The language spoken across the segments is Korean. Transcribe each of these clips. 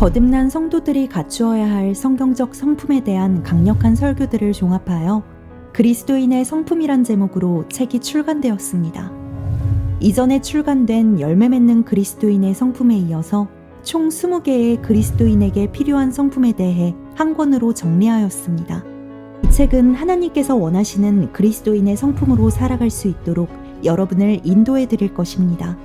거듭난 성도들이 갖추어야 할 성경적 성품에 대한 강력한 설교들을 종합하여 그리스도인의 성품이란 제목으로 책이 출간되었습니다. 이전에 출간된 열매 맺는 그리스도인의 성품에 이어서 총 20개의 그리스도인에게 필요한 성품에 대해 한 권으로 정리하였습니다. 이 책은 하나님께서 원하시는 그리스도인의 성품으로 살아갈 수 있도록 여러분을 인도해 드릴 것입니다.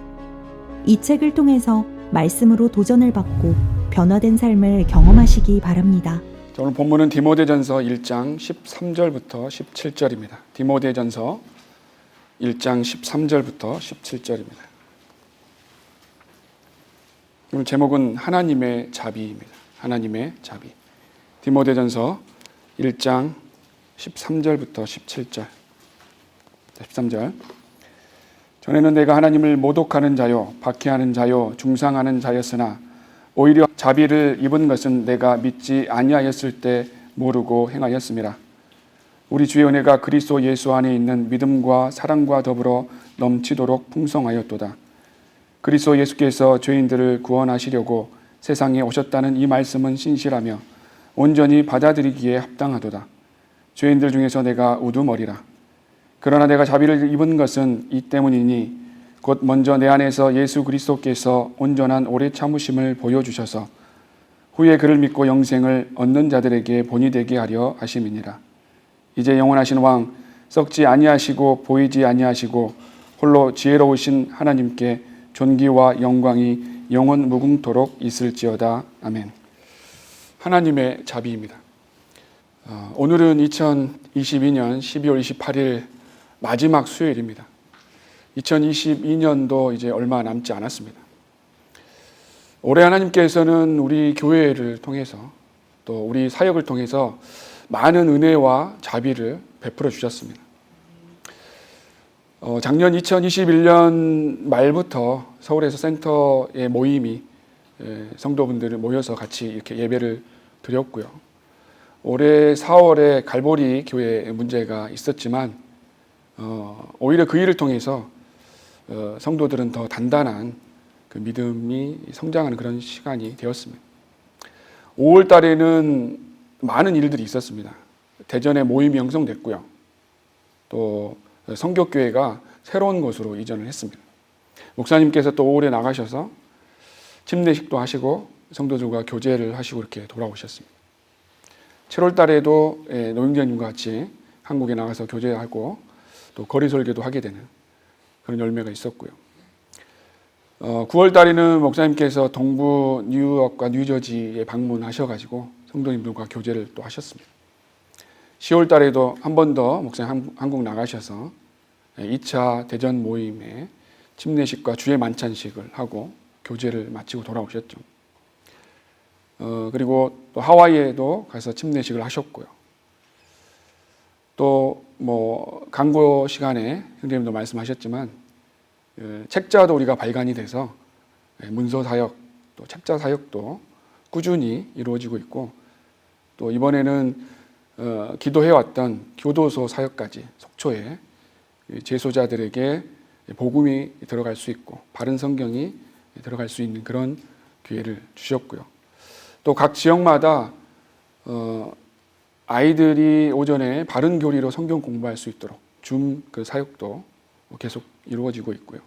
이 책을 통해서 말씀으로 도전을 받고 변화된 삶을 경험하시기 바랍니다. 오늘 본문은 디모데전서 1장 13절부터 17절입니다. 디모데전서 1장 13절부터 17절입니다. 오늘 제목은 하나님의 자비입니다. 하나님의 자비. 디모데전서 1장 13절부터 17절. 13절. 전에는 내가 하나님을 모독하는 자요, 박해하는 자요, 중상하는 자였으나 오히려 자비를 입은 것은 내가 믿지 아니하였을 때 모르고 행하였음이라. 우리 주의 은혜가 그리스도 예수 안에 있는 믿음과 사랑과 더불어 넘치도록 풍성하였도다. 그리스도 예수께서 죄인들을 구원하시려고 세상에 오셨다는 이 말씀은 신실하며 온전히 받아들이기에 합당하도다. 죄인들 중에서 내가 우두머리라. 그러나 내가 자비를 입은 것은 이 때문이니 곧 먼저 내 안에서 예수 그리스도께서 온전한 오래 참으심을 보여주셔서 후에 그를 믿고 영생을 얻는 자들에게 본이 되게 하려 하심이니라. 이제 영원하신 왕, 썩지 아니하시고 보이지 아니하시고 홀로 지혜로우신 하나님께 존귀와 영광이 영원 무궁토록 있을지어다. 아멘. 하나님의 자비입니다. 오늘은 2022년 12월 28일 마지막 수요일입니다. 2022년도 이제 얼마 남지 않았습니다. 올해 하나님께서는 우리 교회를 통해서 또 우리 사역을 통해서 많은 은혜와 자비를 베풀어 주셨습니다. 작년 2021년 말부터 서울에서 센터의 모임이 성도분들을 모여서 같이 이렇게 예배를 드렸고요. 올해 4월에 갈보리 교회에 문제가 있었지만 오히려 그 일을 통해서 성도들은 더 단단한 그 믿음이 성장하는 그런 시간이 되었습니다. 5월 달에는 많은 일들이 있었습니다. 대전에 모임이 형성됐고요. 또 성교교회가 새로운 곳으로 이전을 했습니다. 목사님께서 또 5월에 나가셔서 침례식도 하시고 성도들과 교제를 하시고 이렇게 돌아오셨습니다. 7월 달에도 노영재님과 같이 한국에 나가서 교제하고 또 거리 설교도 하게 되는 그런 열매가 있었고요. 9월 달에는 목사님께서 동부 뉴욕과 뉴저지에 방문하셔가지고 성도님들과 교제를 또 하셨습니다. 10월 달에도 한 번 더 목사님 한국 나가셔서 2차 대전 모임에 침례식과 주의 만찬식을 하고 교제를 마치고 돌아오셨죠. 그리고 또 하와이에도 가서 침례식을 하셨고요. 또 강고 시간에 형제님도 말씀하셨지만 책자도 우리가 발간이 돼서 문서 사역, 또 책자 사역도 꾸준히 이루어지고 있고 또 이번에는 기도해왔던 교도소 사역까지 속초에 재소자들에게 복음이 들어갈 수 있고 바른 성경이 들어갈 수 있는 그런 기회를 주셨고요. 또 각 지역마다 아이들이 오전에 바른 교리로 성경 공부할 수 있도록 줌 그 사역도 계속 이루어지고 있고요.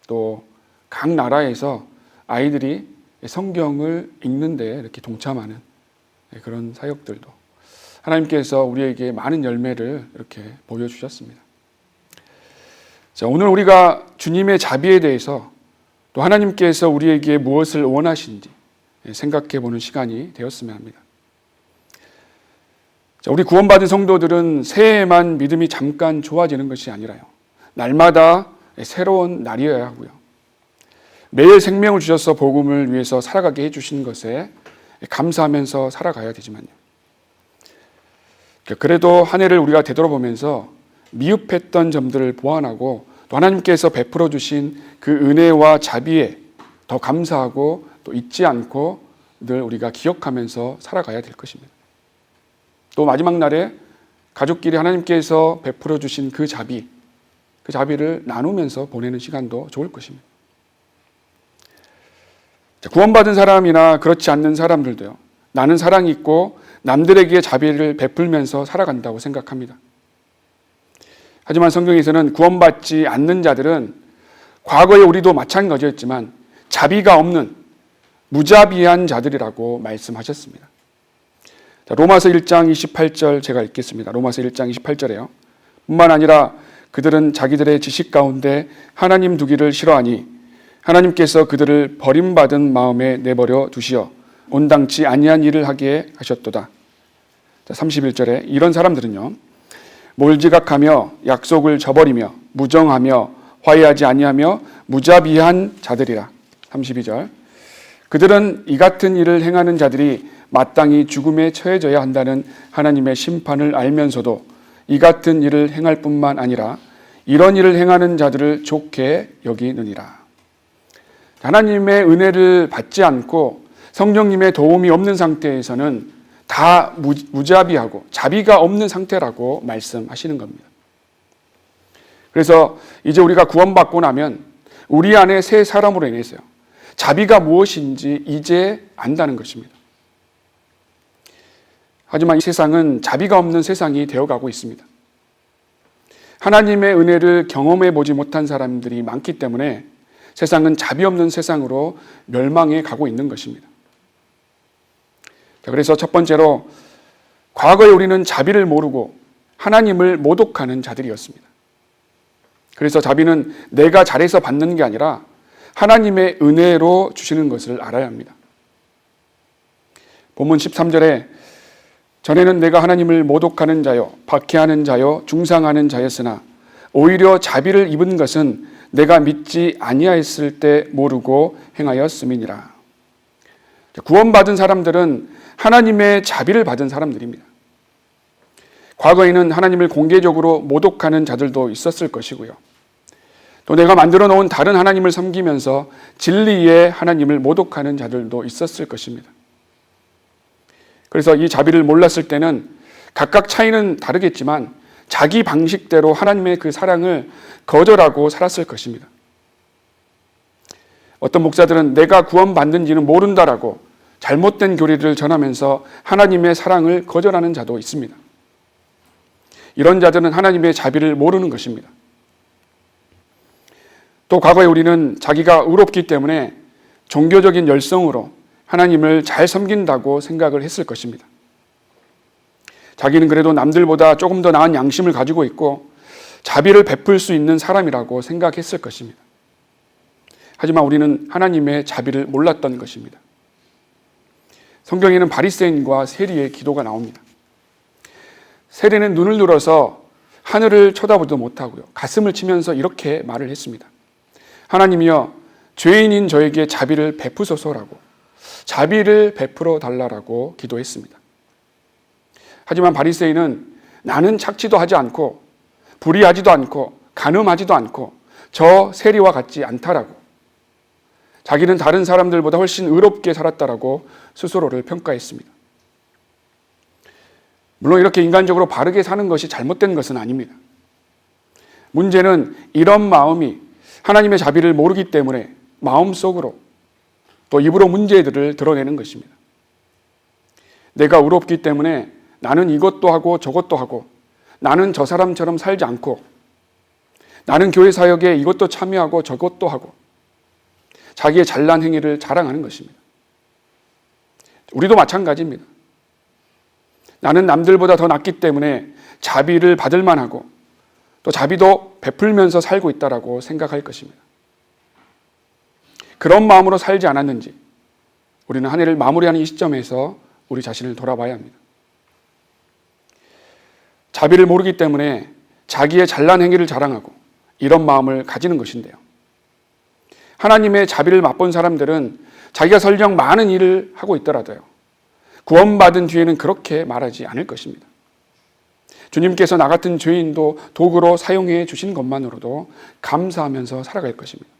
또 각 나라에서 아이들이 성경을 읽는데 이렇게 동참하는 그런 사역들도 하나님께서 우리에게 많은 열매를 이렇게 보여주셨습니다. 자, 오늘 우리가 주님의 자비에 대해서 또 하나님께서 우리에게 무엇을 원하시는지 생각해 보는 시간이 되었으면 합니다. 자, 우리 구원받은 성도들은 새해에만 믿음이 잠깐 좋아지는 것이 아니라요. 날마다 새로운 날이어야 하고요. 매일 생명을 주셔서 복음을 위해서 살아가게 해주신 것에 감사하면서 살아가야 되지만요. 그래도 한 해를 우리가 되돌아보면서 미흡했던 점들을 보완하고 또 하나님께서 베풀어 주신 그 은혜와 자비에 더 감사하고 또 잊지 않고 늘 우리가 기억하면서 살아가야 될 것입니다. 또 마지막 날에 가족끼리 하나님께서 베풀어 주신 그 자비를 나누면서 보내는 시간도 좋을 것입니다. 구원받은 사람이나 그렇지 않는 사람들도요, 나는 사랑이 있고 남들에게 자비를 베풀면서 살아간다고 생각합니다. 하지만 성경에서는 구원받지 않는 자들은 과거에 우리도 마찬가지였지만 자비가 없는 무자비한 자들이라고 말씀하셨습니다. 로마서 1장 28절 제가 읽겠습니다. 로마서 1장 28절에요. 뿐만 아니라 그들은 자기들의 지식 가운데 하나님 두기를 싫어하니 하나님께서 그들을 버림받은 마음에 내버려 두시어 온당치 아니한 일을 하게 하셨도다. 31절에 이런 사람들은요, 몰지각하며 약속을 저버리며 무정하며 화해하지 아니하며 무자비한 자들이라. 32절 그들은 이 같은 일을 행하는 자들이 마땅히 죽음에 처해져야 한다는 하나님의 심판을 알면서도 이 같은 일을 행할 뿐만 아니라 이런 일을 행하는 자들을 좋게 여기느니라. 하나님의 은혜를 받지 않고 성령님의 도움이 없는 상태에서는 다 무자비하고 자비가 없는 상태라고 말씀하시는 겁니다. 그래서 이제 우리가 구원받고 나면 우리 안에 새 사람으로 인해서요, 자비가 무엇인지 이제 안다는 것입니다. 하지만 이 세상은 자비가 없는 세상이 되어가고 있습니다. 하나님의 은혜를 경험해 보지 못한 사람들이 많기 때문에 세상은 자비 없는 세상으로 멸망해 가고 있는 것입니다. 그래서 첫 번째로, 과거에 우리는 자비를 모르고 하나님을 모독하는 자들이었습니다. 그래서 자비는 내가 잘해서 받는 게 아니라 하나님의 은혜로 주시는 것을 알아야 합니다. 본문 13절에 전에는 내가 하나님을 모독하는 자요, 박해하는 자요, 중상하는 자였으나 오히려 자비를 입은 것은 내가 믿지 아니하였을 때 모르고 행하였음이니라. 구원받은 사람들은 하나님의 자비를 받은 사람들입니다. 과거에는 하나님을 공개적으로 모독하는 자들도 있었을 것이고요. 또 내가 만들어 놓은 다른 하나님을 섬기면서 진리의 하나님을 모독하는 자들도 있었을 것입니다. 그래서 이 자비를 몰랐을 때는 각각 차이는 다르겠지만 자기 방식대로 하나님의 그 사랑을 거절하고 살았을 것입니다. 어떤 목사들은 내가 구원받는지는 모른다라고 잘못된 교리를 전하면서 하나님의 사랑을 거절하는 자도 있습니다. 이런 자들은 하나님의 자비를 모르는 것입니다. 또 과거에 우리는 자기가 의롭기 때문에 종교적인 열성으로 하나님을 잘 섬긴다고 생각을 했을 것입니다. 자기는 그래도 남들보다 조금 더 나은 양심을 가지고 있고 자비를 베풀 수 있는 사람이라고 생각했을 것입니다. 하지만 우리는 하나님의 자비를 몰랐던 것입니다. 성경에는 바리새인과 세리의 기도가 나옵니다. 세리는 눈을 들어서 하늘을 쳐다보지도 못하고요, 가슴을 치면서 이렇게 말을 했습니다. 하나님이여, 죄인인 저에게 자비를 베푸소서라고, 자비를 베풀어 달라라고 기도했습니다. 하지만 바리새인은 나는 착취도 하지 않고 불의하지도 않고 간음하지도 않고 저 세리와 같지 않다라고, 자기는 다른 사람들보다 훨씬 의롭게 살았다라고 스스로를 평가했습니다. 물론 이렇게 인간적으로 바르게 사는 것이 잘못된 것은 아닙니다. 문제는 이런 마음이 하나님의 자비를 모르기 때문에 마음속으로 또 입으로 문제들을 드러내는 것입니다. 내가 의롭기 때문에 나는 이것도 하고 저것도 하고, 나는 저 사람처럼 살지 않고, 나는 교회 사역에 이것도 참여하고 저것도 하고, 자기의 잘난 행위를 자랑하는 것입니다. 우리도 마찬가지입니다. 나는 남들보다 더 낫기 때문에 자비를 받을 만하고 또 자비도 베풀면서 살고 있다라고 생각할 것입니다. 그런 마음으로 살지 않았는지 우리는 한 해를 마무리하는 이 시점에서 우리 자신을 돌아봐야 합니다. 자비를 모르기 때문에 자기의 잘난 행위를 자랑하고 이런 마음을 가지는 것인데요. 하나님의 자비를 맛본 사람들은 자기가 설령 많은 일을 하고 있더라도요, 구원받은 뒤에는 그렇게 말하지 않을 것입니다. 주님께서 나 같은 죄인도 도구로 사용해 주신 것만으로도 감사하면서 살아갈 것입니다.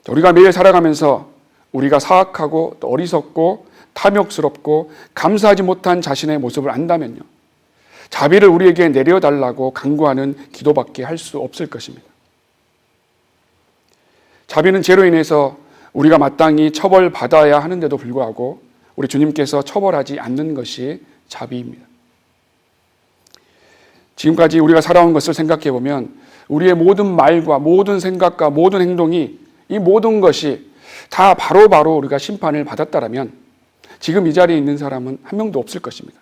우리가 매일 살아가면서 우리가 사악하고 또 어리석고 탐욕스럽고 감사하지 못한 자신의 모습을 안다면요, 자비를 우리에게 내려달라고 간구하는 기도밖에 할 수 없을 것입니다. 자비는 죄로 인해서 우리가 마땅히 처벌받아야 하는데도 불구하고 우리 주님께서 처벌하지 않는 것이 자비입니다. 지금까지 우리가 살아온 것을 생각해 보면 우리의 모든 말과 모든 생각과 모든 행동이, 이 모든 것이 다 바로바로 우리가 심판을 받았다라면 지금 이 자리에 있는 사람은 한 명도 없을 것입니다.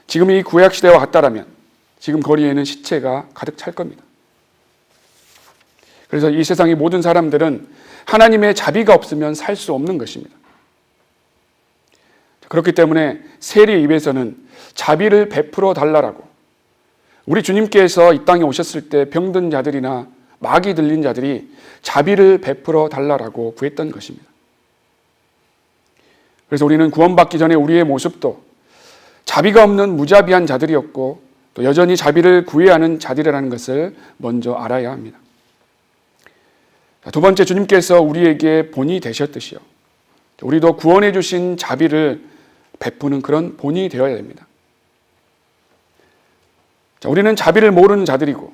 지금 이 구약 시대와 같다라면 지금 거리에는 시체가 가득 찰 겁니다. 그래서 이 세상의 모든 사람들은 하나님의 자비가 없으면 살 수 없는 것입니다. 그렇기 때문에 세리의 입에서는 자비를 베풀어 달라라고, 우리 주님께서 이 땅에 오셨을 때 병든 자들이나 마귀 들린 자들이 자비를 베풀어 달라라고 구했던 것입니다. 그래서 우리는 구원받기 전에 우리의 모습도 자비가 없는 무자비한 자들이었고 또 여전히 자비를 구해야 하는 자들이라는 것을 먼저 알아야 합니다. 두 번째, 주님께서 우리에게 본이 되셨듯이요, 우리도 구원해 주신 자비를 베푸는 그런 본이 되어야 됩니다. 우리는 자비를 모르는 자들이고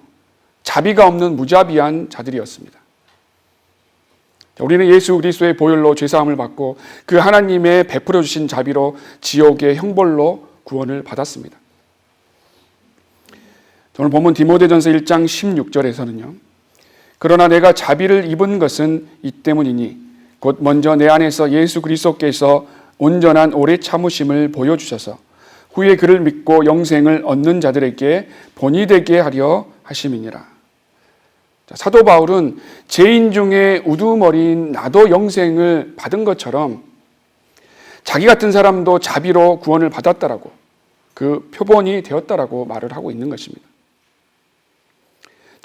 자비가 없는 무자비한 자들이었습니다. 우리는 예수 그리스도의 보혈로 죄사함을 받고 그 하나님의 베풀어 주신 자비로 지옥의 형벌로 구원을 받았습니다. 오늘 본문 디모데전서 1장 16절에서는요, 그러나 내가 자비를 입은 것은 이 때문이니 곧 먼저 내 안에서 예수 그리스도께서 온전한 오래 참으심을 보여주셔서 후에 그를 믿고 영생을 얻는 자들에게 본이 되게 하려 하심이니라. 사도 바울은 죄인 중에 우두머리인 나도 영생을 받은 것처럼 자기 같은 사람도 자비로 구원을 받았다라고, 그 표본이 되었다라고 말을 하고 있는 것입니다.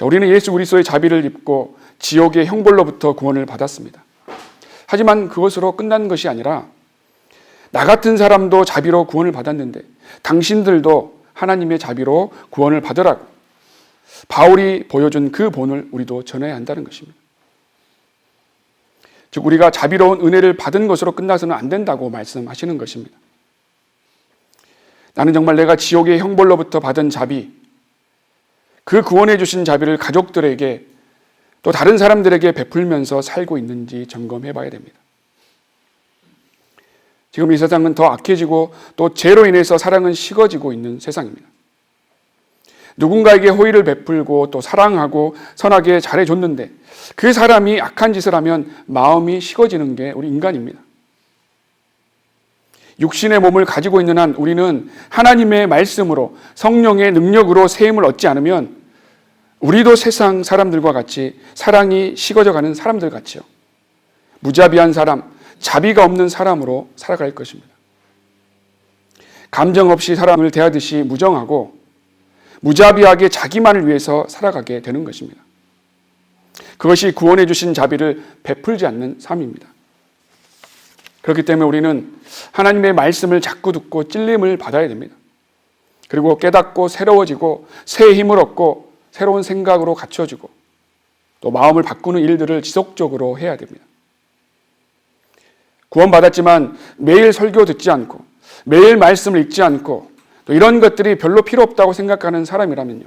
우리는 예수 그리스도의 자비를 입고 지옥의 형벌로부터 구원을 받았습니다. 하지만 그것으로 끝난 것이 아니라 나 같은 사람도 자비로 구원을 받았는데 당신들도 하나님의 자비로 구원을 받으라고 바울이 보여준 그 본을 우리도 전해야 한다는 것입니다. 즉 우리가 자비로운 은혜를 받은 것으로 끝나서는 안 된다고 말씀하시는 것입니다. 나는 정말 내가 지옥의 형벌로부터 받은 자비, 그 구원해 주신 자비를 가족들에게 또 다른 사람들에게 베풀면서 살고 있는지 점검해 봐야 됩니다. 지금 이 세상은 더 악해지고 또 죄로 인해서 사랑은 식어지고 있는 세상입니다. 누군가에게 호의를 베풀고 또 사랑하고 선하게 잘해줬는데 그 사람이 악한 짓을 하면 마음이 식어지는 게 우리 인간입니다. 육신의 몸을 가지고 있는 한 우리는 하나님의 말씀으로 성령의 능력으로 세임을 얻지 않으면 우리도 세상 사람들과 같이 사랑이 식어져가는 사람들 같이요, 무자비한 사람, 자비가 없는 사람으로 살아갈 것입니다. 감정 없이 사람을 대하듯이 무정하고 무자비하게 자기만을 위해서 살아가게 되는 것입니다. 그것이 구원해 주신 자비를 베풀지 않는 삶입니다. 그렇기 때문에 우리는 하나님의 말씀을 자꾸 듣고 찔림을 받아야 됩니다. 그리고 깨닫고 새로워지고 새 힘을 얻고 새로운 생각으로 갖춰지고 또 마음을 바꾸는 일들을 지속적으로 해야 됩니다. 구원받았지만 매일 설교 듣지 않고 매일 말씀을 읽지 않고 또 이런 것들이 별로 필요 없다고 생각하는 사람이라면요,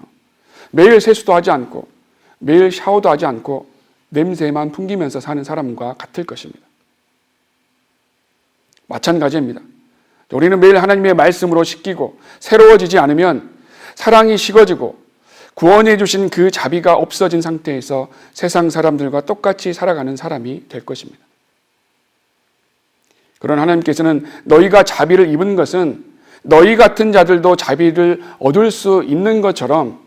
매일 세수도 하지 않고 매일 샤워도 하지 않고 냄새만 풍기면서 사는 사람과 같을 것입니다. 마찬가지입니다. 우리는 매일 하나님의 말씀으로 씻기고 새로워지지 않으면 사랑이 식어지고 구원해 주신 그 자비가 없어진 상태에서 세상 사람들과 똑같이 살아가는 사람이 될 것입니다. 그런 하나님께서는 너희가 자비를 입은 것은 너희 같은 자들도 자비를 얻을 수 있는 것처럼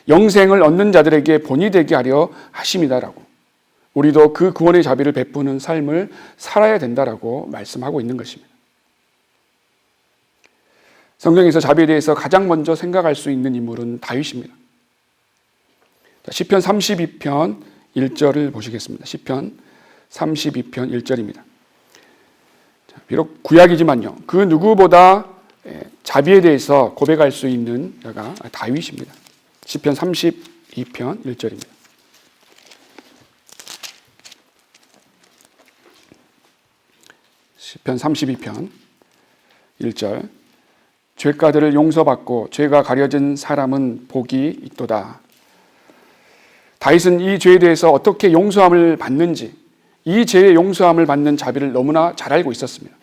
영생을 얻는 자들에게 본이 되게 하려 하심이다라고, 우리도 그 구원의 자비를 베푸는 삶을 살아야 된다라고 말씀하고 있는 것입니다. 성경에서 자비에 대해서 가장 먼저 생각할 수 있는 인물은 다윗입니다. 시편 32편 1절을 보시겠습니다. 시편 32편 1절입니다. 비록 구약이지만요, 그 누구보다 자비에 대해서 고백할 수 있는 자가 다윗입니다. 시편 32편 1절입니다. 시편 32편 1절, 죄가들을 용서받고 죄가 가려진 사람은 복이 있도다. 다윗은 이 죄에 대해서 어떻게 용서함을 받는지, 이 죄의 용서함을 받는 자비를 너무나 잘 알고 있었습니다.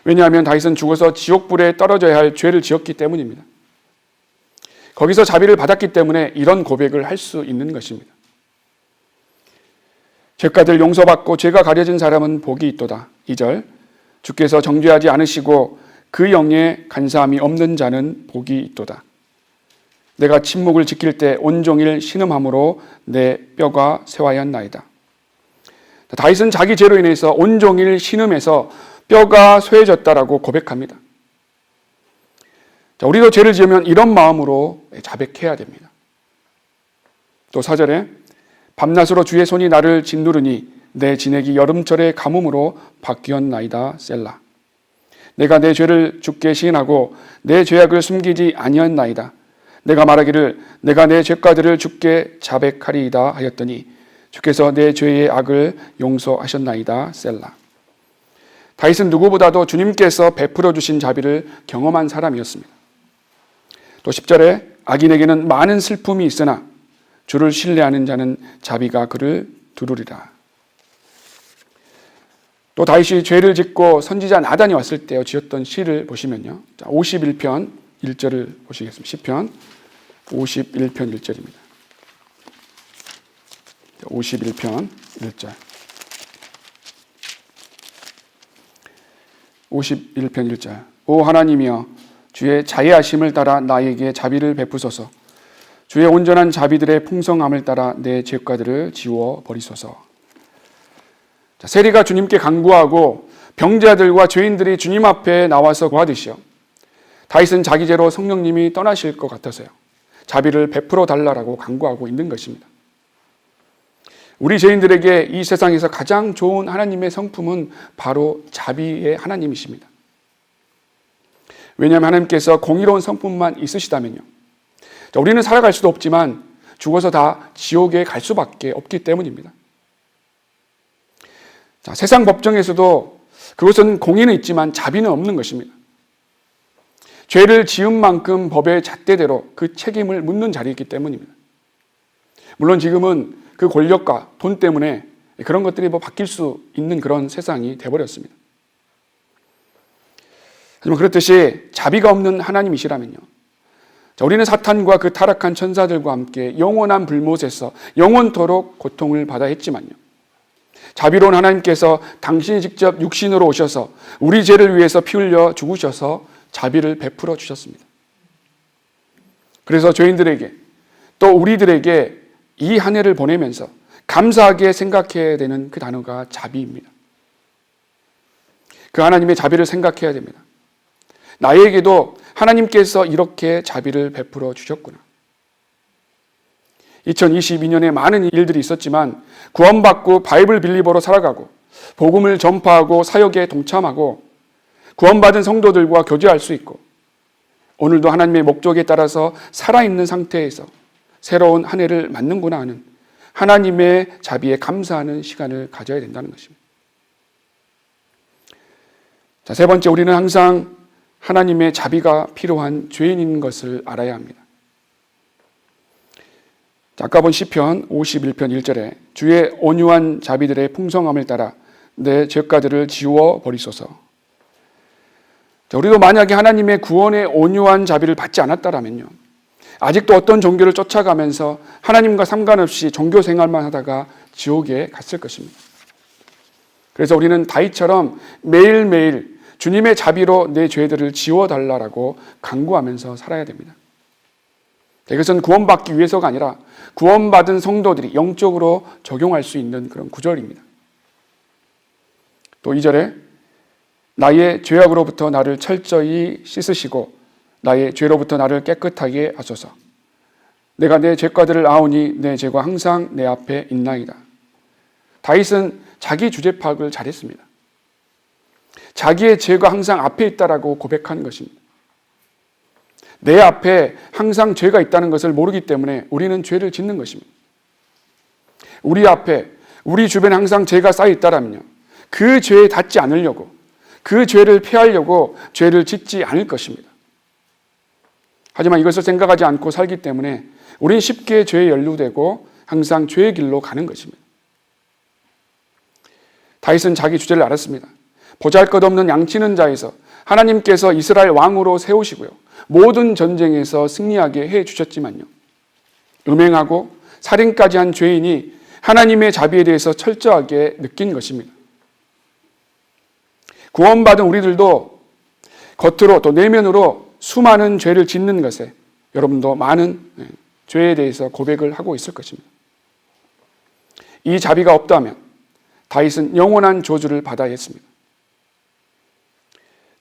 왜냐하면 다윗은 죽어서 지옥불에 떨어져야 할 죄를 지었기 때문입니다. 거기서 자비를 받았기 때문에 이런 고백을 할 수 있는 것입니다. 죄가들 용서받고 죄가 가려진 사람은 복이 있도다. 2절, 주께서 정죄하지 않으시고 그 영에 간사함이 없는 자는 복이 있도다. 내가 침묵을 지킬 때 온종일 신음함으로 내 뼈가 쇠하였나이다. 다윗은 자기 죄로 인해서 온종일 신음해서 뼈가 쇠해졌다라고 고백합니다. 우리도 죄를 지으면 이런 마음으로 자백해야 됩니다. 또 4절에 밤낮으로 주의 손이 나를 짓누르니 내 진액이 여름철의 가뭄으로 바뀌었나이다. 셀라. 내가 내 죄를 주께 시인하고 내 죄악을 숨기지 아니었나이다. 내가 말하기를 내가 내 죄가들을 주께 자백하리이다 하였더니 주께서 내 죄의 악을 용서하셨나이다. 셀라. 다윗은 누구보다도 주님께서 베풀어 주신 자비를 경험한 사람이었습니다. 또 10절에 악인에게는 많은 슬픔이 있으나 주를 신뢰하는 자는 자비가 그를 두르리라. 또 다윗이 죄를 짓고 선지자 나단이 왔을 때 지었던 시를 보시면요. 51편 1절을 보시겠습니다. 시편 51편 1절입니다. 51편 1절. 51편 1절. 오 하나님이여 주의 자애하심을 따라 나에게 자비를 베푸소서. 주의 온전한 자비들의 풍성함을 따라 내 죄가들을 지워 버리소서. 세리가 주님께 간구하고 병자들과 죄인들이 주님 앞에 나와서 구하듯이요. 다윗은 자기 죄로 성령님이 떠나실 것 같아서요. 자비를 베풀어 달라고 간구하고 있는 것입니다. 우리 죄인들에게 이 세상에서 가장 좋은 하나님의 성품은 바로 자비의 하나님이십니다. 왜냐하면 하나님께서 공의로운 성품만 있으시다면요. 우리는 살아갈 수도 없지만 죽어서 다 지옥에 갈 수밖에 없기 때문입니다. 세상 법정에서도 그것은 공의는 있지만 자비는 없는 것입니다. 죄를 지은 만큼 법의 잣대대로 그 책임을 묻는 자리이기 때문입니다. 물론 지금은 그 권력과 돈 때문에 그런 것들이 바뀔 수 있는 그런 세상이 되어버렸습니다. 하지만 그렇듯이 자비가 없는 하나님이시라면요. 우리는 사탄과 그 타락한 천사들과 함께 영원한 불못에서 영원토록 고통을 받아야 했지만요. 자비로운 하나님께서 당신이 직접 육신으로 오셔서 우리 죄를 위해서 피 흘려 죽으셔서 자비를 베풀어 주셨습니다. 그래서 죄인들에게 또 우리들에게 이 한 해를 보내면서 감사하게 생각해야 되는 그 단어가 자비입니다. 그 하나님의 자비를 생각해야 됩니다. 나에게도 하나님께서 이렇게 자비를 베풀어 주셨구나. 2022년에 많은 일들이 있었지만 구원받고 바이블 빌리버로 살아가고 복음을 전파하고 사역에 동참하고 구원받은 성도들과 교제할 수 있고 오늘도 하나님의 목적에 따라서 살아있는 상태에서 새로운 한 해를 맞는구나 하는 하나님의 자비에 감사하는 시간을 가져야 된다는 것입니다. 자, 세 번째, 우리는 항상 하나님의 자비가 필요한 죄인인 것을 알아야 합니다. 자, 아까 본 시편 51편 1절에 주의 온유한 자비들의 풍성함을 따라 내 죄가들을 지워 버리소서. 자, 우리도 만약에 하나님의 구원의 온유한 자비를 받지 않았다라면요, 아직도 어떤 종교를 쫓아가면서 하나님과 상관없이 종교 생활만 하다가 지옥에 갔을 것입니다. 그래서 우리는 다윗처럼 매일매일 주님의 자비로 내 죄들을 지워달라고 간구하면서 살아야 됩니다. 이것은 구원받기 위해서가 아니라 구원받은 성도들이 영적으로 적용할 수 있는 그런 구절입니다. 또 2절에 나의 죄악으로부터 나를 철저히 씻으시고 나의 죄로부터 나를 깨끗하게 하소서. 내가 내 죄과들을 아오니 내 죄가 항상 내 앞에 있나이다. 다윗은 자기 주제 파악을 잘했습니다. 자기의 죄가 항상 앞에 있다라고 고백하는 것입니다. 내 앞에 항상 죄가 있다는 것을 모르기 때문에 우리는 죄를 짓는 것입니다. 우리 앞에, 우리 주변에 항상 죄가 쌓여 있다라면요, 그 죄에 닿지 않으려고, 그 죄를 피하려고 죄를 짓지 않을 것입니다. 하지만 이것을 생각하지 않고 살기 때문에 우리는 쉽게 죄에 연루되고 항상 죄의 길로 가는 것입니다. 다윗은 자기 주제를 알았습니다. 보잘것없는 양치는 자에서 하나님께서 이스라엘 왕으로 세우시고요, 모든 전쟁에서 승리하게 해주셨지만요, 음행하고 살인까지 한 죄인이 하나님의 자비에 대해서 철저하게 느낀 것입니다. 구원받은 우리들도 겉으로 또 내면으로 수많은 죄를 짓는 것에 여러분도 많은 죄에 대해서 고백을 하고 있을 것입니다. 이 자비가 없다면 다윗은 영원한 저주를 받아야 했습니다.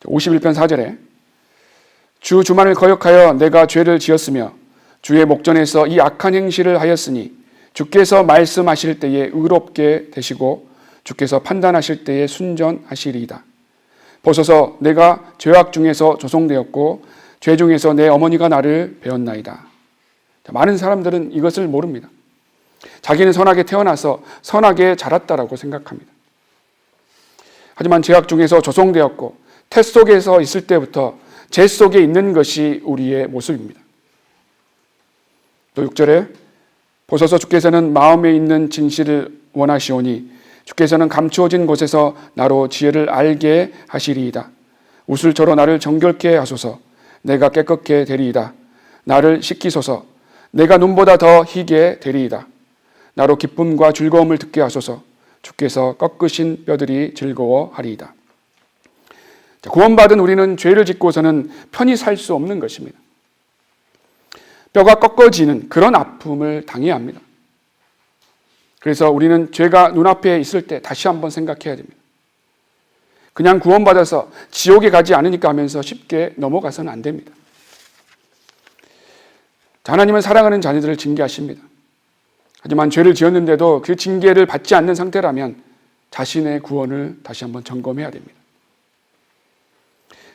51편 4절에 주 주만을 거역하여 내가 죄를 지었으며 주의 목전에서 이 악한 행실을 하였으니 주께서 말씀하실 때에 의롭게 되시고 주께서 판단하실 때에 순전하시리이다. 보소서 내가 죄악 중에서 조성되었고 죄 중에서 내 어머니가 나를 배웠나이다. 많은 사람들은 이것을 모릅니다. 자기는 선하게 태어나서 선하게 자랐다라고 생각합니다. 하지만 죄악 중에서 조성되었고 태 속에서 있을 때부터 죄 속에 있는 것이 우리의 모습입니다. 또 6절에 보소서 주께서는 마음에 있는 진실을 원하시오니 주께서는 감추어진 곳에서 나로 지혜를 알게 하시리이다. 우슬초로 나를 정결케 하소서. 내가 깨끗게 되리이다. 나를 씻기소서. 내가 눈보다 더 희게 되리이다. 나로 기쁨과 즐거움을 듣게 하소서. 주께서 꺾으신 뼈들이 즐거워하리이다. 구원받은 우리는 죄를 짓고서는 편히 살 수 없는 것입니다. 뼈가 꺾어지는 그런 아픔을 당해야 합니다. 그래서 우리는 죄가 눈앞에 있을 때 다시 한번 생각해야 됩니다. 그냥 구원받아서 지옥에 가지 않으니까 하면서 쉽게 넘어가서는 안 됩니다. 하나님은 사랑하는 자녀들을 징계하십니다. 하지만 죄를 지었는데도 그 징계를 받지 않는 상태라면 자신의 구원을 다시 한번 점검해야 됩니다.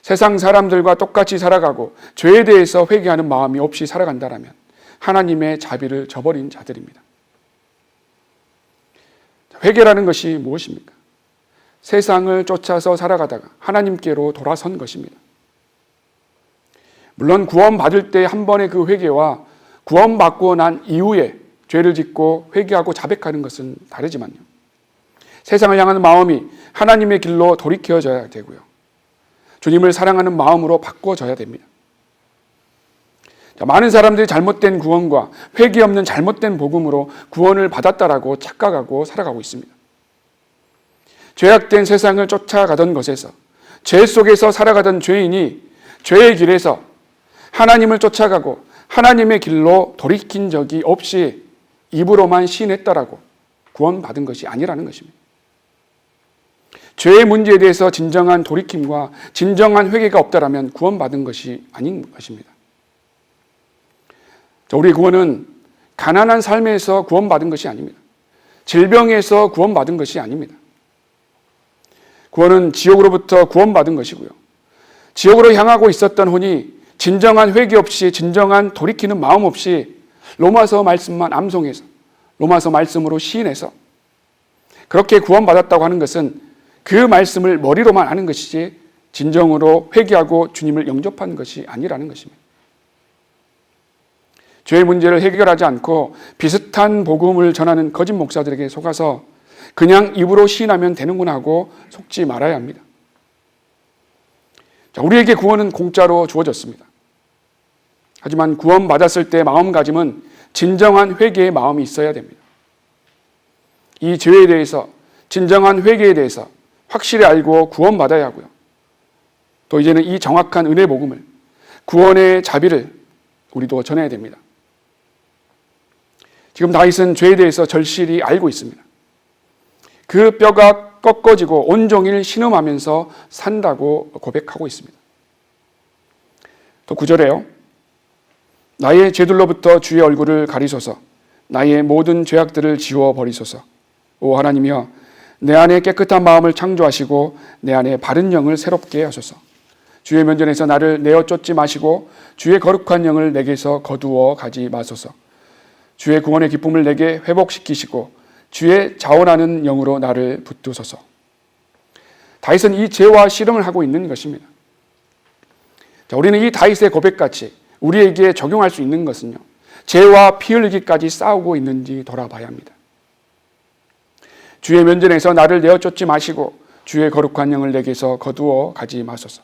세상 사람들과 똑같이 살아가고 죄에 대해서 회개하는 마음이 없이 살아간다면 하나님의 자비를 저버린 자들입니다. 회개라는 것이 무엇입니까? 세상을 쫓아서 살아가다가 하나님께로 돌아선 것입니다. 물론 구원받을 때 한 번의 그 회개와 구원받고 난 이후에 죄를 짓고 회개하고 자백하는 것은 다르지만요, 세상을 향하는 마음이 하나님의 길로 돌이켜져야 되고요, 주님을 사랑하는 마음으로 바꿔져야 됩니다. 많은 사람들이 잘못된 구원과 회개 없는 잘못된 복음으로 구원을 받았다라고 착각하고 살아가고 있습니다. 죄악된 세상을 쫓아가던 것에서, 죄 속에서 살아가던 죄인이 죄의 길에서 하나님을 쫓아가고 하나님의 길로 돌이킨 적이 없이 입으로만 시인했다라고 구원받은 것이 아니라는 것입니다. 죄의 문제에 대해서 진정한 돌이킴과 진정한 회개가 없다라면 구원받은 것이 아닌 것입니다. 우리 구원은 가난한 삶에서 구원받은 것이 아닙니다. 질병에서 구원받은 것이 아닙니다. 구원은 지옥으로부터 구원받은 것이고요, 지옥으로 향하고 있었던 혼이 진정한 회개 없이, 진정한 돌이키는 마음 없이 로마서 말씀만 암송해서, 로마서 말씀으로 시인해서 그렇게 구원받았다고 하는 것은 그 말씀을 머리로만 아는 것이지 진정으로 회개하고 주님을 영접하는 것이 아니라는 것입니다. 죄의 문제를 해결하지 않고 비슷한 복음을 전하는 거짓 목사들에게 속아서 그냥 입으로 시인하면 되는구나 하고 속지 말아야 합니다. 우리에게 구원은 공짜로 주어졌습니다. 하지만 구원받았을 때 마음가짐은 진정한 회개의 마음이 있어야 됩니다. 이 죄에 대해서, 진정한 회개에 대해서 확실히 알고 구원받아야 하고요, 또 이제는 이 정확한 은혜 복음을, 구원의 자비를 우리도 전해야 됩니다. 지금 다윗은 죄에 대해서 절실히 알고 있습니다. 그 뼈가 꺾어지고 온종일 신음하면서 산다고 고백하고 있습니다. 또 9절에요. 나의 죄들로부터 주의 얼굴을 가리소서. 나의 모든 죄악들을 지워버리소서. 오 하나님이여, 내 안에 깨끗한 마음을 창조하시고 내 안에 바른 영을 새롭게 하소서. 주의 면전에서 나를 내어 쫓지 마시고 주의 거룩한 영을 내게서 거두어 가지 마소서. 주의 구원의 기쁨을 내게 회복시키시고 주의 자원하는 영으로 나를 붙드소서. 다윗은 이 죄와 씨름을 하고 있는 것입니다. 우리는 이 다윗의 고백같이 우리에게 적용할 수 있는 것은요, 죄와 피 흘리기까지 싸우고 있는지 돌아봐야 합니다. 주의 면전에서 나를 내어 쫓지 마시고 주의 거룩한 영을 내게서 거두어 가지 마소서.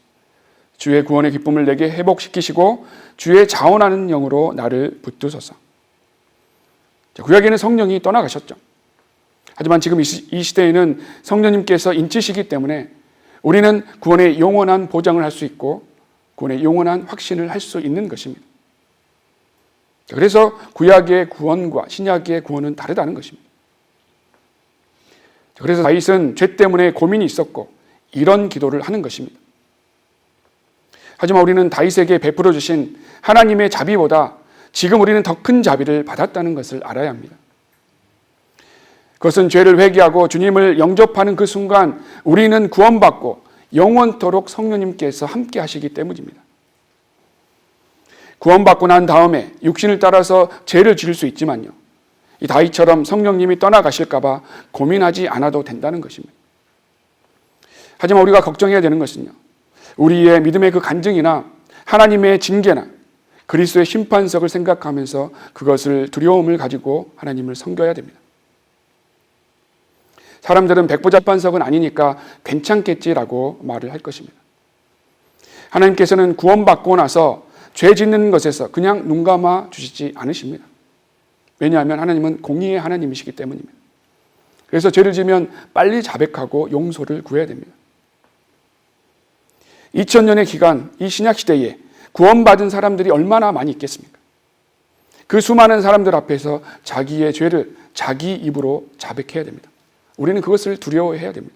주의 구원의 기쁨을 내게 회복시키시고 주의 자원하는 영으로 나를 붙드소서. 구약에는 성령이 떠나가셨죠. 하지만 지금 이 시대에는 성령님께서 인치시기 때문에 우리는 구원의 영원한 보장을 할 수 있고 구원의 영원한 확신을 할 수 있는 것입니다. 그래서 구약의 구원과 신약의 구원은 다르다는 것입니다. 그래서 다윗은 죄 때문에 고민이 있었고 이런 기도를 하는 것입니다. 하지만 우리는 다윗에게 베풀어 주신 하나님의 자비보다 지금 우리는 더 큰 자비를 받았다는 것을 알아야 합니다. 그것은 죄를 회개하고 주님을 영접하는 그 순간 우리는 구원받고 영원토록 성령님께서 함께 하시기 때문입니다. 구원받고 난 다음에 육신을 따라서 죄를 지을 수 있지만요, 이 다윗처럼 성령님이 떠나가실까 봐 고민하지 않아도 된다는 것입니다. 하지만 우리가 걱정해야 되는 것은요, 우리의 믿음의 그 간증이나 하나님의 징계나 그리스도의 심판석을 생각하면서 그것을 두려움을 가지고 하나님을 섬겨야 됩니다. 사람들은 백보자판석은 아니니까 괜찮겠지라고 말을 할 것입니다. 하나님께서는 구원받고 나서 죄 짓는 것에서 그냥 눈 감아 주시지 않으십니다. 왜냐하면 하나님은 공의의 하나님이시기 때문입니다. 그래서 죄를 지면 빨리 자백하고 용서를 구해야 됩니다. 2000년의 기간, 이 신약시대에 구원받은 사람들이 얼마나 많이 있겠습니까? 그 수많은 사람들 앞에서 자기의 죄를 자기 입으로 자백해야 됩니다. 우리는 그것을 두려워해야 됩니다.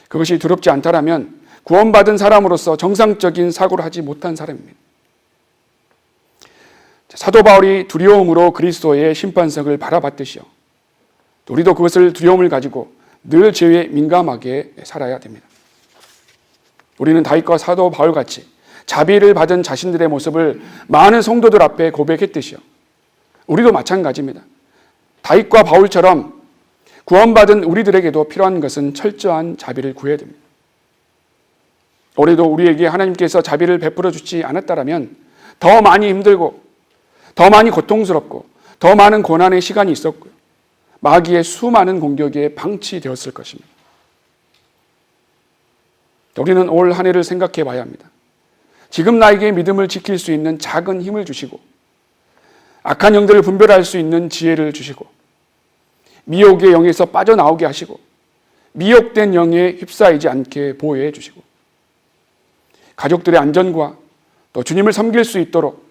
그것이 두렵지 않다라면 구원받은 사람으로서 정상적인 사고를 하지 못한 사람입니다. 사도 바울이 두려움으로 그리스도의 심판석을 바라봤듯이요, 우리도 그것을 두려움을 가지고 늘 죄에 민감하게 살아야 됩니다. 우리는 다윗과 사도 바울같이 자비를 받은 자신들의 모습을 많은 성도들 앞에 고백했듯이요, 우리도 마찬가지입니다. 다윗과 바울처럼 구원받은 우리들에게도 필요한 것은 철저한 자비를 구해야 됩니다. 올해도 우리에게 하나님께서 자비를 베풀어 주지 않았다면 더 많이 힘들고 더 많이 고통스럽고 더 많은 고난의 시간이 있었고요, 마귀의 수많은 공격에 방치되었을 것입니다. 우리는 올 한 해를 생각해 봐야 합니다. 지금 나에게 믿음을 지킬 수 있는 작은 힘을 주시고 악한 영들을 분별할 수 있는 지혜를 주시고 미혹의 영에서 빠져나오게 하시고 미혹된 영에 휩싸이지 않게 보호해 주시고 가족들의 안전과 또 주님을 섬길 수 있도록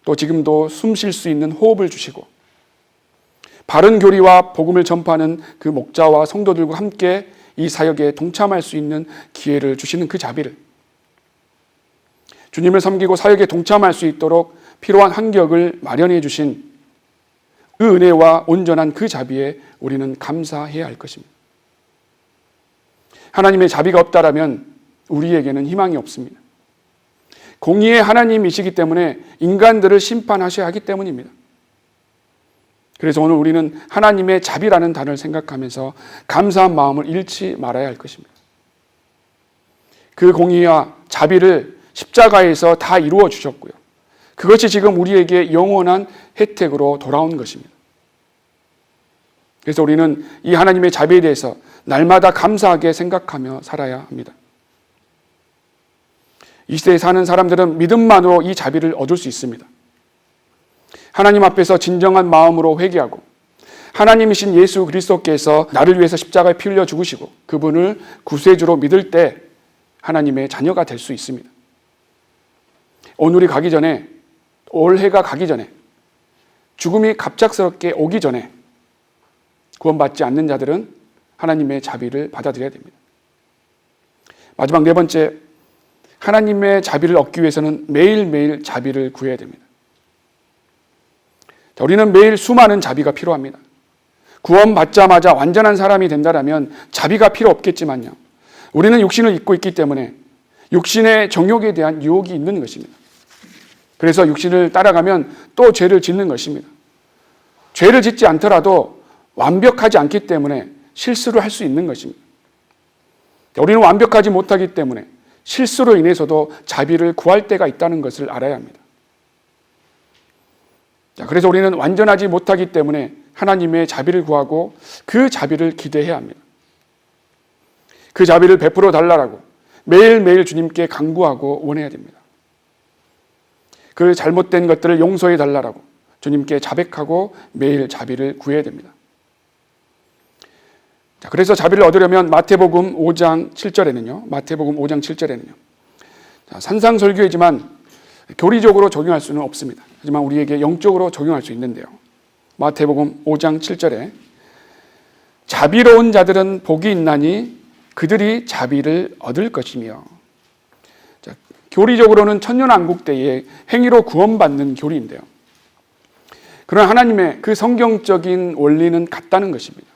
또 지금도 숨 쉴 수 있는 호흡을 주시고 바른 교리와 복음을 전파하는 그 목자와 성도들과 함께 이 사역에 동참할 수 있는 기회를 주시는 그 자비를, 주님을 섬기고 사역에 동참할 수 있도록 필요한 환경을 마련해 주신 그 은혜와 온전한 그 자비에 우리는 감사해야 할 것입니다. 하나님의 자비가 없다라면 우리에게는 희망이 없습니다. 공의의 하나님이시기 때문에 인간들을 심판하셔야 하기 때문입니다. 그래서 오늘 우리는 하나님의 자비라는 단어를 생각하면서 감사한 마음을 잃지 말아야 할 것입니다. 그 공의와 자비를 십자가에서 다 이루어 주셨고요, 그것이 지금 우리에게 영원한 혜택으로 돌아온 것입니다. 그래서 우리는 이 하나님의 자비에 대해서 날마다 감사하게 생각하며 살아야 합니다. 이 시대에 사는 사람들은 믿음만으로 이 자비를 얻을 수 있습니다. 하나님 앞에서 진정한 마음으로 회개하고 하나님이신 예수 그리스도께서 나를 위해서 십자가에 피 흘려 죽으시고 그분을 구세주로 믿을 때 하나님의 자녀가 될 수 있습니다. 오늘이 가기 전에, 올해가 가기 전에, 죽음이 갑작스럽게 오기 전에 구원받지 않는 자들은 하나님의 자비를 받아들여야 됩니다. 마지막 네 번째, 하나님의 자비를 얻기 위해서는 매일매일 자비를 구해야 됩니다. 우리는 매일 수많은 자비가 필요합니다. 구원받자마자 완전한 사람이 된다면 자비가 필요 없겠지만요, 우리는 육신을 입고 있기 때문에 육신의 정욕에 대한 유혹이 있는 것입니다. 그래서 육신을 따라가면 또 죄를 짓는 것입니다. 죄를 짓지 않더라도 완벽하지 않기 때문에 실수를 할 수 있는 것입니다. 우리는 완벽하지 못하기 때문에 실수로 인해서도 자비를 구할 때가 있다는 것을 알아야 합니다. 그래서 우리는 완전하지 못하기 때문에 하나님의 자비를 구하고 그 자비를 기대해야 합니다. 그 자비를 베풀어 달라고 매일매일 주님께 간구하고 원해야 됩니다. 그 잘못된 것들을 용서해 달라고 주님께 자백하고 매일 자비를 구해야 됩니다. 자, 그래서 자비를 얻으려면 마태복음 5장 7절에는요. 자, 산상설교이지만 교리적으로 적용할 수는 없습니다. 하지만 우리에게 영적으로 적용할 수 있는데요. 마태복음 5장 7절에 자비로운 자들은 복이 있나니 그들이 자비를 얻을 것이며, 자, 교리적으로는 천년왕국 때에 행위로 구원받는 교리인데요. 그러나 하나님의 그 성경적인 원리는 같다는 것입니다.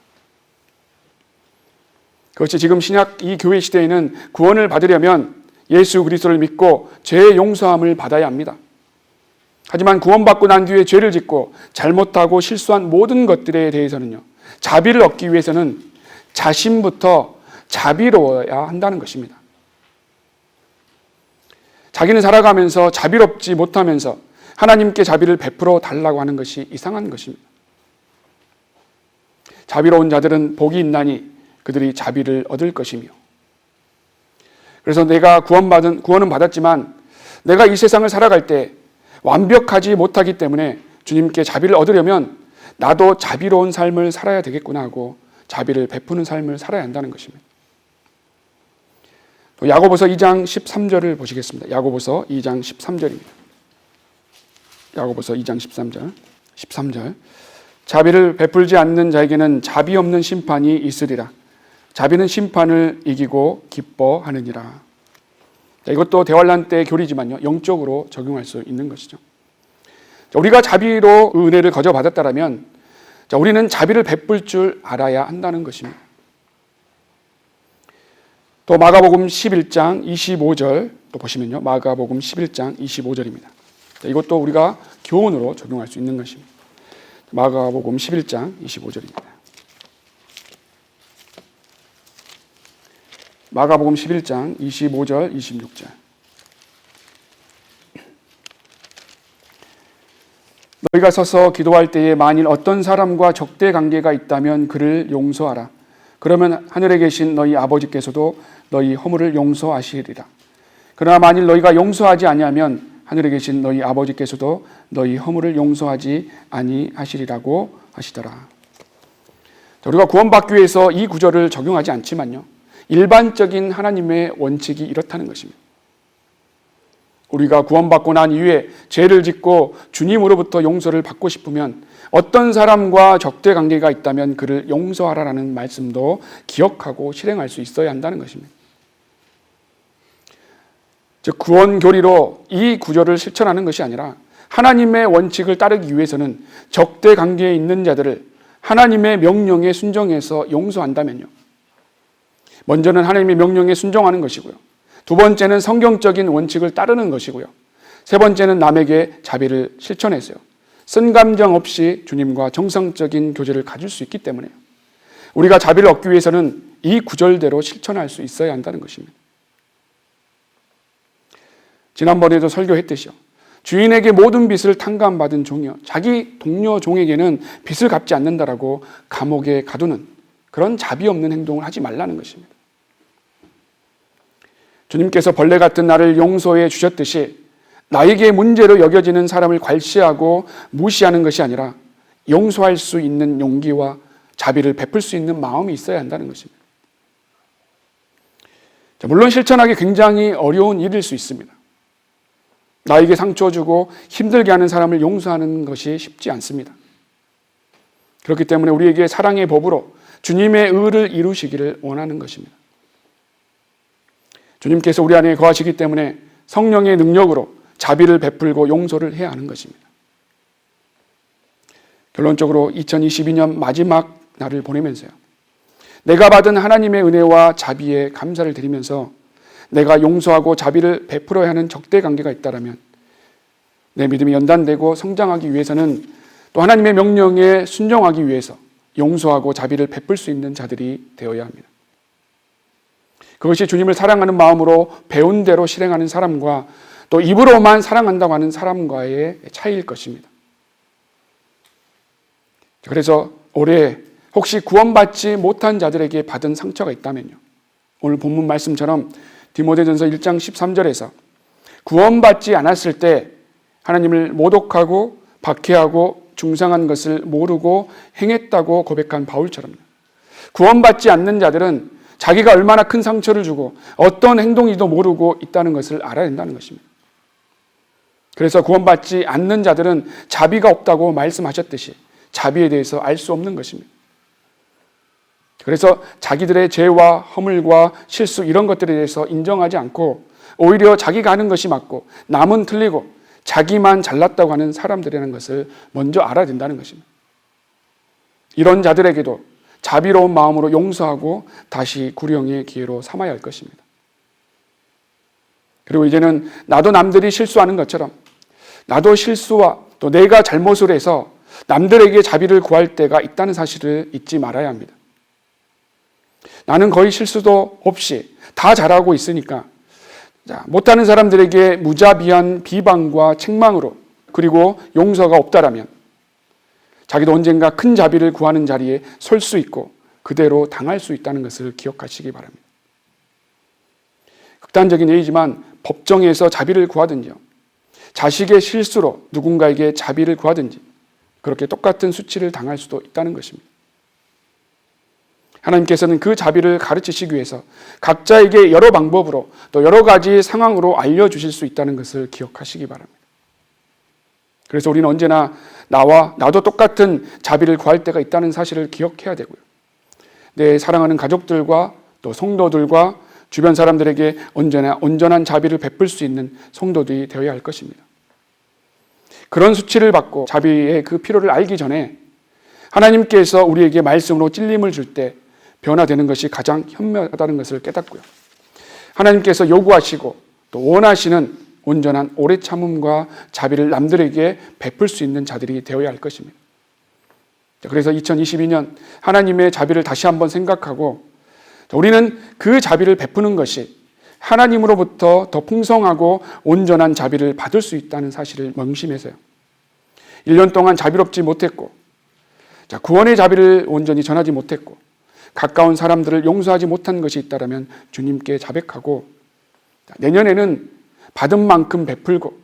그것이 지금 신약 이 교회 시대에는 구원을 받으려면 예수 그리스도를 믿고 죄의 용서함을 받아야 합니다. 하지만 구원받고 난 뒤에 죄를 짓고 잘못하고 실수한 모든 것들에 대해서는요, 자비를 얻기 위해서는 자신부터 자비로워야 한다는 것입니다. 자기는 살아가면서 자비롭지 못하면서 하나님께 자비를 베풀어 달라고 하는 것이 이상한 것입니다. 자비로운 자들은 복이 있나니 그들이 자비를 얻을 것이며, 그래서 내가 구원은 받았지만 내가 이 세상을 살아갈 때 완벽하지 못하기 때문에 주님께 자비를 얻으려면 나도 자비로운 삶을 살아야 되겠구나 하고 자비를 베푸는 삶을 살아야 한다는 것입니다. 또 야고보서 2장 13절을 보시겠습니다. 야고보서 2장 13절입니다. 야고보서 2장 13절. 자비를 베풀지 않는 자에게는 자비 없는 심판이 있으리라. 자비는 심판을 이기고 기뻐하느니라. 자, 이것도 대환란 때 교리지만요, 영적으로 적용할 수 있는 것이죠. 자, 우리가 자비로 은혜를 거저 받았다면 우리는 자비를 베풀 줄 알아야 한다는 것입니다. 또 마가복음 11장 25절 또 보시면요, 마가복음 11장 25절입니다. 자, 이것도 우리가 교훈으로 적용할 수 있는 것입니다. 마가복음 11장 25절입니다. 마가복음 11장 25절 26절. 너희가 서서 기도할 때에 만일 어떤 사람과 적대 관계가 있다면 그를 용서하라. 그러면 하늘에 계신 너희 아버지께서도 너희 허물을 용서하시리라. 그러나 만일 너희가 용서하지 아니하면 하늘에 계신 너희 아버지께서도 너희 허물을 용서하지 아니하시리라고 하시더라. 우리가 구원받기 위해서 이 구절을 적용하지 않지만요, 일반적인 하나님의 원칙이 이렇다는 것입니다. 우리가 구원받고 난 이후에 죄를 짓고 주님으로부터 용서를 받고 싶으면 어떤 사람과 적대 관계가 있다면 그를 용서하라라는 말씀도 기억하고 실행할 수 있어야 한다는 것입니다. 즉, 구원 교리로 이 구절을 실천하는 것이 아니라 하나님의 원칙을 따르기 위해서는 적대 관계에 있는 자들을 하나님의 명령에 순종해서 용서한다면요, 먼저는 하나님의 명령에 순종하는 것이고요, 두 번째는 성경적인 원칙을 따르는 것이고요, 세 번째는 남에게 자비를 실천해서요, 쓴 감정 없이 주님과 정상적인 교제를 가질 수 있기 때문에요, 우리가 자비를 얻기 위해서는 이 구절대로 실천할 수 있어야 한다는 것입니다. 지난번에도 설교했듯이요, 주인에게 모든 빚을 탕감받은 종이요, 자기 동료 종에게는 빚을 갚지 않는다라고 감옥에 가두는 그런 자비 없는 행동을 하지 말라는 것입니다. 주님께서 벌레 같은 나를 용서해 주셨듯이 나에게 문제로 여겨지는 사람을 괄시하고 무시하는 것이 아니라 용서할 수 있는 용기와 자비를 베풀 수 있는 마음이 있어야 한다는 것입니다. 물론 실천하기 굉장히 어려운 일일 수 있습니다. 나에게 상처 주고 힘들게 하는 사람을 용서하는 것이 쉽지 않습니다. 그렇기 때문에 우리에게 사랑의 법으로 주님의 의를 이루시기를 원하는 것입니다. 주님께서 우리 안에 거하시기 때문에 성령의 능력으로 자비를 베풀고 용서를 해야 하는 것입니다. 결론적으로 2022년 마지막 날을 보내면서요, 내가 받은 하나님의 은혜와 자비에 감사를 드리면서 내가 용서하고 자비를 베풀어야 하는 적대 관계가 있다면 내 믿음이 연단되고 성장하기 위해서는 또 하나님의 명령에 순종하기 위해서 용서하고 자비를 베풀 수 있는 자들이 되어야 합니다. 그것이 주님을 사랑하는 마음으로 배운 대로 실행하는 사람과 또 입으로만 사랑한다고 하는 사람과의 차이일 것입니다. 그래서 올해 혹시 구원받지 못한 자들에게 받은 상처가 있다면요, 오늘 본문 말씀처럼 디모데전서 1장 13절에서 구원받지 않았을 때 하나님을 모독하고 박해하고 중상한 것을 모르고 행했다고 고백한 바울처럼요, 구원받지 않는 자들은 자기가 얼마나 큰 상처를 주고 어떤 행동인지도 모르고 있다는 것을 알아야 된다는 것입니다. 그래서 구원받지 않는 자들은 자비가 없다고 말씀하셨듯이 자비에 대해서 알 수 없는 것입니다. 그래서 자기들의 죄와 허물과 실수 이런 것들에 대해서 인정하지 않고 오히려 자기가 하는 것이 맞고 남은 틀리고 자기만 잘났다고 하는 사람들이라는 것을 먼저 알아야 된다는 것입니다. 이런 자들에게도 자비로운 마음으로 용서하고 다시 구령의 기회로 삼아야 할 것입니다. 그리고 이제는 나도 남들이 실수하는 것처럼 나도 실수와 또 내가 잘못을 해서 남들에게 자비를 구할 때가 있다는 사실을 잊지 말아야 합니다. 나는 거의 실수도 없이 다 잘하고 있으니까 못하는 사람들에게 무자비한 비방과 책망으로 그리고 용서가 없다라면 자기도 언젠가 큰 자비를 구하는 자리에 설 수 있고 그대로 당할 수 있다는 것을 기억하시기 바랍니다. 극단적인 예이지만 법정에서 자비를 구하든지요, 자식의 실수로 누군가에게 자비를 구하든지 그렇게 똑같은 수치를 당할 수도 있다는 것입니다. 하나님께서는 그 자비를 가르치시기 위해서 각자에게 여러 방법으로 또 여러 가지 상황으로 알려주실 수 있다는 것을 기억하시기 바랍니다. 그래서 우리는 언제나 나도 똑같은 자비를 구할 때가 있다는 사실을 기억해야 되고요, 내 사랑하는 가족들과 또 성도들과 주변 사람들에게 언제나 온전한 자비를 베풀 수 있는 성도들이 되어야 할 것입니다. 그런 수치를 받고 자비의 그 필요를 알기 전에 하나님께서 우리에게 말씀으로 찔림을 줄 때 변화되는 것이 가장 현명하다는 것을 깨닫고요, 하나님께서 요구하시고 또 원하시는 온전한 오래 참음과 자비를 남들에게 베풀 수 있는 자들이 되어야 할 것입니다. 그래서 2022년 하나님의 자비를 다시 한번 생각하고 우리는 그 자비를 베푸는 것이 하나님으로부터 더 풍성하고 온전한 자비를 받을 수 있다는 사실을 명심해서요, 1년 동안 자비롭지 못했고 구원의 자비를 온전히 전하지 못했고 가까운 사람들을 용서하지 못한 것이 있다면 주님께 자백하고 내년에는 받은 만큼 베풀고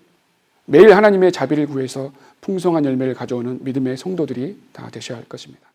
매일 하나님의 자비를 구해서 풍성한 열매를 가져오는 믿음의 성도들이 다 되셔야 할 것입니다.